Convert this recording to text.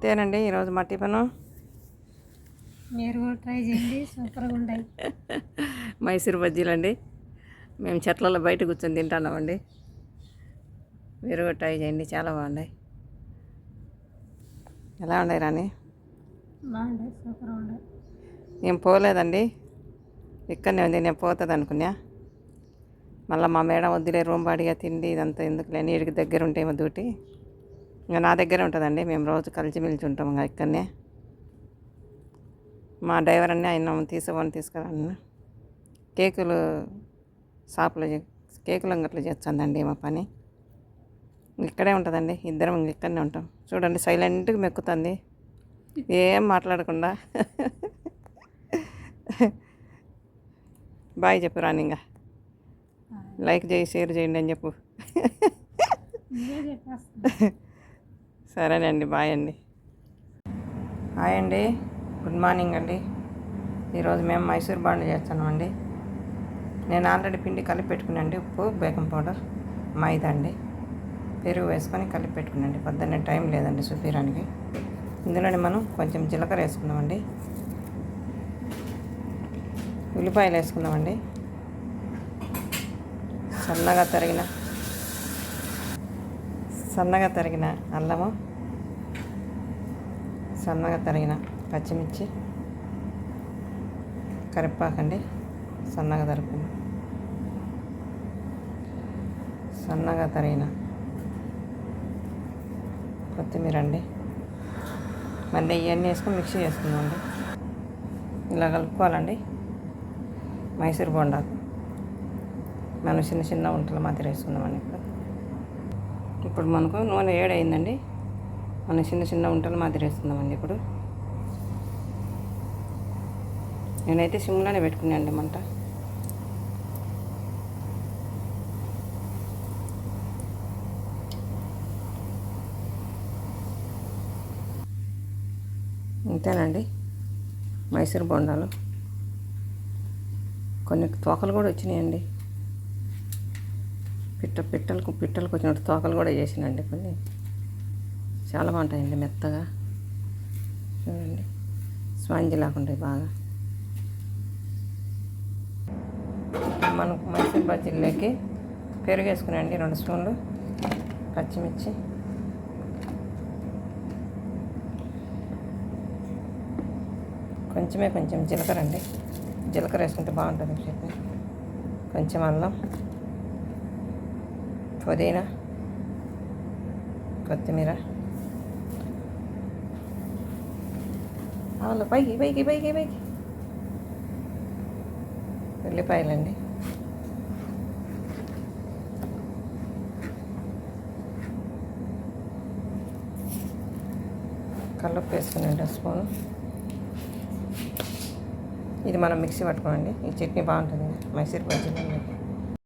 ఇంతేనండి ఈరోజు మా టిఫను. మీరు కూడా ట్రై చేయండి, సూపర్గా ఉంటాయి. మైసూర్ బజ్జీలండి. మేము చెట్లలో బయట కూర్చొని తింటున్నామండి. మీరు కూడా ట్రై చేయండి, చాలా బాగున్నాయి. ఎలా ఉన్నాయి రాని? బాగుంటాయి, సూపర్గా ఉంటాయి. ఏం పోలేదండి, ఇక్కడనే ఉంది. నేను పోతుంది అనుకున్నా, మళ్ళీ మా మేడం వద్దులే రూమ్ బాడిగా తిండి ఇదంతా ఎందుకులే, నీడికి దగ్గర ఉంటేమో డ్యూటీ. ఇంకా నా దగ్గరే ఉంటుందండి, మేము రోజు కలిసిమెలిసి ఉంటాం ఇంకా ఇక్కడనే. మా డ్రైవర్ అన్నీ ఆయన తీసుకురాను. కేకులు షాపులో కేకులు అంగట్లో చేస్తుందండి మా పని. ఇక్కడే ఉంటుందండి, ఇద్దరం ఇక్కడనే ఉంటాం. చూడండి సైలెంట్గా మెక్కుతుంది, ఏం మాట్లాడకుండా. బాయ్ చెప్పు రాని, ఇంకా లైక్ చేయి, షేర్ చేయండి అని చెప్పు. సరేనండి, బాయ్ అండి. హాయ్ అండి, గుడ్ మార్నింగ్ అండి. ఈరోజు మేము మైసూర్ బాండ్లు చేస్తున్నామండి. నేను ఆల్రెడీ పిండి కలిపి పెట్టుకున్నాండి. ఉప్పు, బేకింగ్ పౌడర్, మైదా అండి, పెరుగు వేసుకొని కలిపి పెట్టుకున్నాండి. పొద్దున్నే టైం లేదండి చూపించడానికి. ఇందులోనే మనం కొంచెం జీలకర్ర వేసుకుందామండి, ఉల్లిపాయలు వేసుకుందామండి, సన్నగా తరిగిన అల్లము, సన్నగా తరిగిన పచ్చిమిర్చి, కరివేపాకండి సన్నగా తరుపుకుందాం, సన్నగా తరిగిన కొత్తిమీర అండి. మళ్ళీ ఇవన్నీ వేసుకొని మిక్సీ చేసుకుందామండి. ఇలా కలుపుకోవాలండి. మైసూర్ బోండాకు మనం చిన్న చిన్న వంటలు మాత్రం వేసుకుందామండి. ఇప్పుడు మనకు నూనె వేడయిందండి, మనం చిన్న చిన్న వంటలు మాదిరి వేసుకుందామండి. ఇప్పుడు నేనైతే సిమ్లోనే పెట్టుకున్నానండి మంట. ఇంతేనండి మైసూర్ బోండాలు. కొన్ని తోకలు కూడా వచ్చినాయండి, పిట్టలకు వచ్చినట్టు తోకలు కూడా చేసినండి కొన్ని. చాలా బాగుంటాయండి, మెత్తగా చూడండి, స్పాంజీ లాగా బాగా. మనం మైసూర్ బజ్జీల్లోకి పెరుగు వేసుకున్నాండి, 2 స్పూన్లు, పచ్చిమిర్చి, కొంచెం జీలకర్ర అండి. జీలకర్ర వేసుకుంటే బాగుంటుంది చట్నీ. కొంచెం అల్లం, పుదీనా, కొత్తిమీర, పైకి ఉల్లిపాయలండి, కల్లుప్పు వేసుకున్నాండి 1 స్పూను. ఇది మనం మిక్సీ పట్టుకోండి. ఈ చట్నీ బాగుంటుంది మైసూర్ బజ్జీలు.